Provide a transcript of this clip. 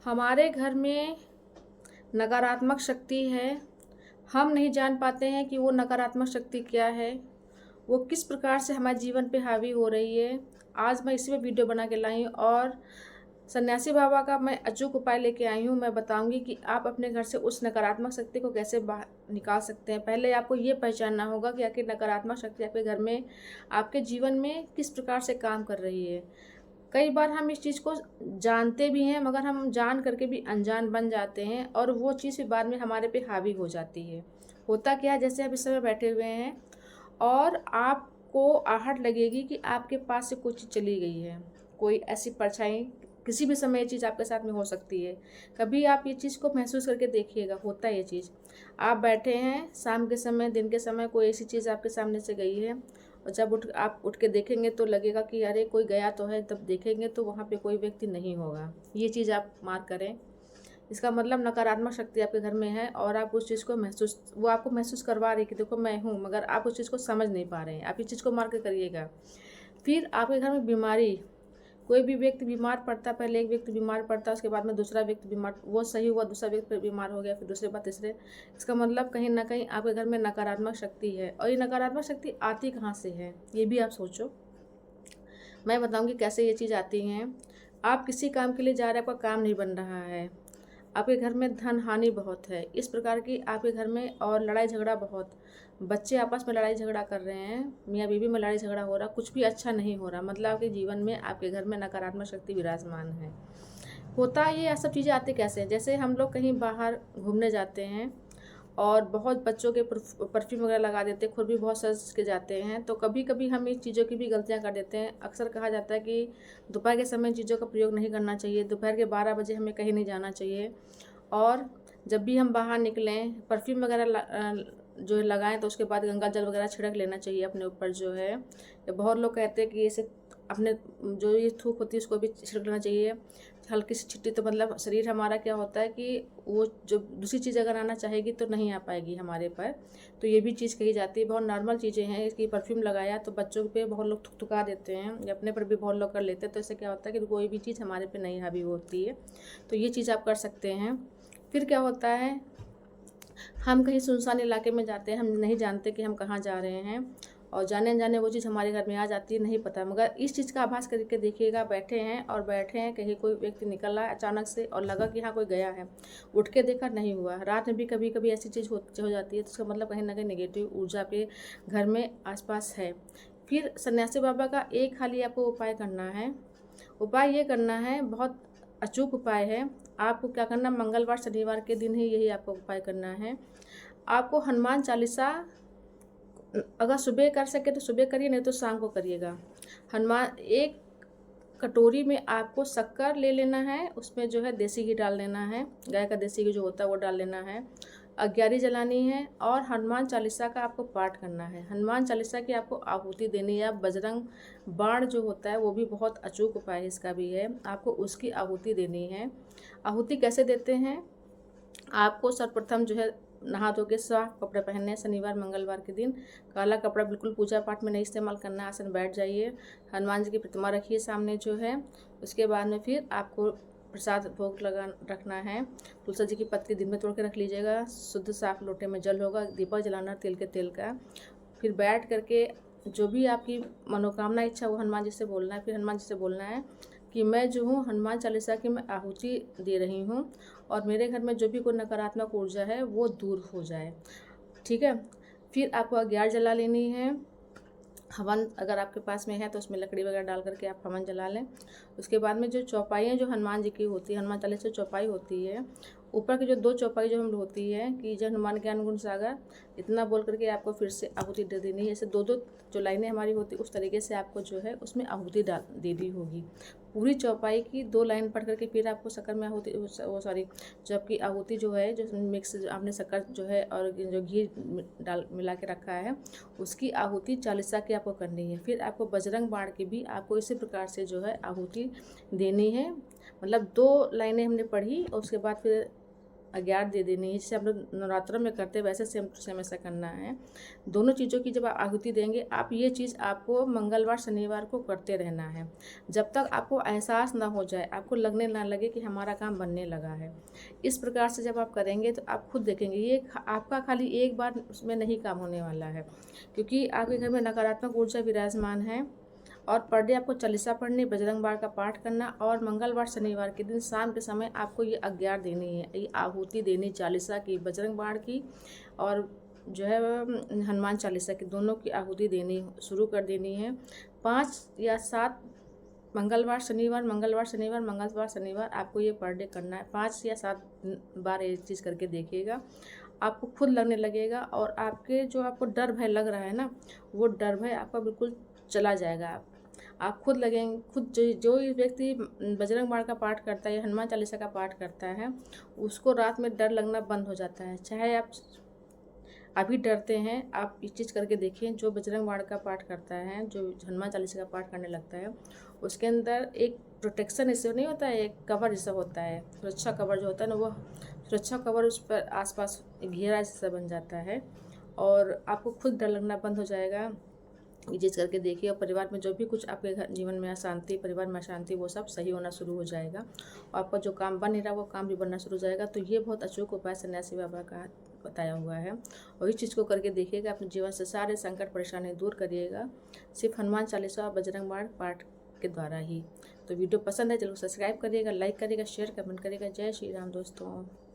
हमारे घर में नकारात्मक शक्ति है। हम नहीं जान पाते हैं कि वो नकारात्मक शक्ति क्या है, वो किस प्रकार से हमारे जीवन पे हावी हो रही है। आज मैं इसी पे वीडियो बना के लाई हूँ और सन्यासी बाबा का मैं अचूक उपाय लेके आई हूँ। मैं बताऊंगी कि आप अपने घर से उस नकारात्मक शक्ति को कैसे बाहर निकाल सकते हैं। पहले आपको ये पहचानना होगा कि आखिर नकारात्मक शक्ति आपके घर में, आपके जीवन में किस प्रकार से काम कर रही है। कई बार हम इस चीज़ को जानते भी हैं, मगर हम जान करके भी अनजान बन जाते हैं और वो चीज़ फिर बाद में हमारे पे हावी हो जाती है। होता क्या है, जैसे आप इस समय बैठे हुए हैं और आपको आहट लगेगी कि आपके पास से कुछ चली गई है, कोई ऐसी परछाई किसी भी समय ये चीज़ आपके साथ में हो सकती है। कभी आप ये चीज़ को महसूस करके देखिएगा, होता है ये चीज़। आप बैठे हैं शाम के समय, दिन के समय, कोई ऐसी चीज़ आपके सामने से गई है और जब आप उठ के देखेंगे तो लगेगा कि अरे कोई गया तो है, तब देखेंगे तो वहाँ पे कोई व्यक्ति नहीं होगा। ये चीज़ आप मार्क करें। इसका मतलब नकारात्मक शक्ति आपके घर में है और आप उस चीज़ को वो आपको महसूस करवा रही है कि देखो मैं हूँ, मगर आप उस चीज़ को समझ नहीं पा रहे हैं। आप इस चीज़ को मार्क करिएगा। फिर आपके घर में बीमारी, कोई भी व्यक्ति बीमार पड़ता है, पहले एक व्यक्ति बीमार पड़ता है, उसके बाद में दूसरा व्यक्ति बीमार, वो सही हुआ, दूसरा व्यक्ति बीमार हो गया, फिर दूसरे बाद तीसरे। इसका मतलब कहीं ना कहीं आपके घर में नकारात्मक शक्ति है। और ये नकारात्मक शक्ति आती कहाँ से है, ये भी आप सोचो। मैं बताऊंगी कैसे ये चीज़ आती हैं। आप किसी काम के लिए जा रहे हैं, आपका काम नहीं बन रहा है, आपके घर में धन हानि बहुत है, इस प्रकार की आपके घर में, और लड़ाई झगड़ा बहुत, बच्चे आपस में लड़ाई झगड़ा कर रहे हैं, मियाँ बीवी में लड़ाई झगड़ा हो रहा, कुछ भी अच्छा नहीं हो रहा, मतलब आपके जीवन में, आपके घर में नकारात्मक शक्ति विराजमान है। होता ये सब चीज़ें आती कैसे हैं, जैसे हम लोग कहीं बाहर घूमने जाते हैं और बहुत बच्चों के परफ्यूम वगैरह लगा देते हैं, खुद भी बहुत सज के जाते हैं, तो कभी कभी हम इस चीज़ों की भी गलतियां कर देते हैं। अक्सर कहा जाता है कि दोपहर के समय चीज़ों का प्रयोग नहीं करना चाहिए, दोपहर के 12 बजे हमें कहीं नहीं जाना चाहिए। और जब भी हम बाहर निकलें, परफ्यूम वगैरह जो है लगाएं तो उसके बाद गंगा जल वगैरह छिड़क लेना चाहिए अपने ऊपर जो है। या बहुत लोग कहते हैं कि इसे अपने जो ये थूक होती है उसको भी छिड़क लेना चाहिए, हल्की सी छिट्टी। तो मतलब शरीर हमारा क्या होता है कि वो जो दूसरी चीज़ अगर आना चाहेगी तो नहीं आ पाएगी हमारे पर। तो ये भी चीज़ कही जाती है, बहुत नॉर्मल चीज़ें हैं। इसकी परफ्यूम लगाया तो बच्चों पे बहुत लोग थुकथुका देते हैं, या अपने पर भी बहुत लोग कर लेते हैं। तो इससे क्या होता है कि कोई भी चीज़ हमारे पे नहीं हावी होती है। तो ये चीज़ आप कर सकते हैं। फिर क्या होता है, हम कहीं सुनसान इलाके में जाते हैं, हम नहीं जानते कि हम कहाँ जा रहे हैं, और जाने अनजाने वो चीज़ हमारे घर में आ जाती है, नहीं पता। मगर इस चीज़ का आभास करके देखिएगा, बैठे हैं कहीं कोई व्यक्ति निकल रहा है अचानक से और लगा कि हाँ कोई गया है, उठ के देखा नहीं हुआ। रात में भी कभी कभी ऐसी चीज़ हो जाती है, तो उसका मतलब कहीं ना कहीं नेगेटिव ऊर्जा पे घर में आसपास है। फिर सन्यासी बाबा का एक खाली आपको उपाय करना है। उपाय ये करना है, बहुत अचूक उपाय है। आपको क्या करना, मंगलवार शनिवार के दिन ही यही आपको उपाय करना है। आपको हनुमान चालीसा अगर सुबह कर सके तो सुबह करिए, नहीं तो शाम को करिएगा। हनुमान, एक कटोरी में आपको शक्कर ले लेना है, उसमें जो है देसी घी डाल लेना है, गाय का देसी घी जो होता है वो डाल लेना है, अग्यारी जलानी है और हनुमान चालीसा का आपको पाठ करना है। हनुमान चालीसा की आपको आहुति देनी है। बजरंग बाण जो होता है वो भी बहुत अचूक उपाय इसका भी है, आपको उसकी आहुति देनी है। आहुति कैसे देते हैं, आपको सर्वप्रथम जो है नहा धो के साफ कपड़े पहनने हैं। शनिवार मंगलवार के दिन काला कपड़ा बिल्कुल पूजा पाठ में नहीं इस्तेमाल करना है। आसन बैठ जाइए, हनुमान जी की प्रतिमा रखिए सामने जो है। उसके बाद में फिर आपको प्रसाद भोग लगा रखना है। तुलसी जी की पत्ती दिन में तोड़ के रख लीजिएगा। शुद्ध साफ लोटे में जल होगा, दीपक जलाना तिल के तेल का। फिर बैठ करके जो भी आपकी मनोकामना इच्छा वो हनुमान जी से बोलना है। फिर हनुमान जी से बोलना है कि मैं जो हूँ हनुमान चालीसा की मैं आहुति दे रही हूँ और मेरे घर में जो भी कोई नकारात्मक ऊर्जा है वो दूर हो जाए। ठीक है। फिर आपको अग्यार जला लेनी है। हवन अगर आपके पास में है तो उसमें लकड़ी वगैरह डाल करके आप हवन जला लें। उसके बाद में जो चौपाइयाँ जो हनुमान जी की होती है, हनुमान चालीसा चौपाई होती है, ऊपर की जो 2 चौपाई जो हम होती है कि जय हनुमान ज्ञान गुण सागर, इतना बोल करके आपको फिर से आहुति दे देनी है। ऐसे 2-2 जो लाइनें हमारी होती उस तरीके से आपको जो है उसमें आहुति डाल देनी होगी। पूरी चौपाई की 2 लाइन पढ़ करके फिर आपको शक्कर में आहुति, वो सॉरी, जो आपकी आहुति जो है, जो मिक्स आपने शक्कर जो है और जो घी डाल मिला के रखा है, उसकी आहुति चालीसा की आपको करनी है। फिर आपको बजरंग बाण की भी आपको इसी प्रकार से जो है आहुति देनी है। मतलब 2 लाइनें हमने पढ़ी और उसके बाद फिर अज्ञात दे देनी है, जैसे हम लोग नवरात्रों में करते हैं वैसे सेम टू सेम ऐसा करना है। दोनों चीज़ों की जब आप आहुति देंगे, आप ये चीज़ आपको मंगलवार शनिवार को करते रहना है, जब तक आपको एहसास ना हो जाए, आपको लगने ना लगे कि हमारा काम बनने लगा है। इस प्रकार से जब आप करेंगे तो आप खुद देखेंगे ये आपका खाली एक बार उसमें नहीं काम होने वाला है, क्योंकि आपके घर में नकारात्मक ऊर्जा विराजमान है। और पर डे आपको चालीसा पढ़नी, बजरंग बाण का पाठ करना, और मंगलवार शनिवार के दिन शाम के समय आपको ये अज्ञात देनी है, ये आहुति देनी चालीसा की, बजरंग बाण की और जो है हनुमान चालीसा की, दोनों की आहुति देनी शुरू कर देनी है। 5 या 7 मंगलवार शनिवार, मंगलवार शनिवार, मंगलवार शनिवार आपको ये पर डे करना है। 5 या 7 बार ये चीज़ करके देखिएगा, आपको खुद लगने लगेगा, और आपके जो आपको डर भय लग रहा है ना, वो डर भय आपका बिल्कुल चला जाएगा। आप खुद लगेंगे, खुद जो व्यक्ति बजरंग बाण का पाठ करता है या हनुमान चालीसा का पाठ करता है, उसको रात में डर लगना बंद हो जाता है। चाहे आप अभी डरते हैं, आप इस चीज़ करके देखिए, जो बजरंग बाण का पाठ करता है, जो हनुमान चालीसा का पाठ करने लगता है, उसके अंदर एक प्रोटेक्शन जैसे नहीं होता है, एक कवर जैसा होता है, सुरक्षा कवर जो होता है ना, वो सुरक्षा कवर उस पर आसपास घेरा जैसा बन जाता है, और आपको खुद डर लगना बंद हो जाएगा। ये चीज़ करके देखिए, और परिवार में जो भी कुछ आपके घर जीवन में अशांति, परिवार में अशांति, वो सब सही होना शुरू हो जाएगा, और आपका जो काम बन नहीं रहा वो काम भी बनना शुरू हो जाएगा। तो ये बहुत अचूक उपाय सन्यासी बाबा का बताया हुआ है, और इस चीज़ को करके देखिएगा, अपने जीवन से सारे संकट परेशानी दूर करिएगा, सिर्फ हनुमान चालीसा और बजरंग बाण पाठ के द्वारा ही। तो वीडियो पसंद है, चलो सब्सक्राइब करिएगा, लाइक करिएगा, शेयर कमेंट करिएगा। जय श्री राम दोस्तों।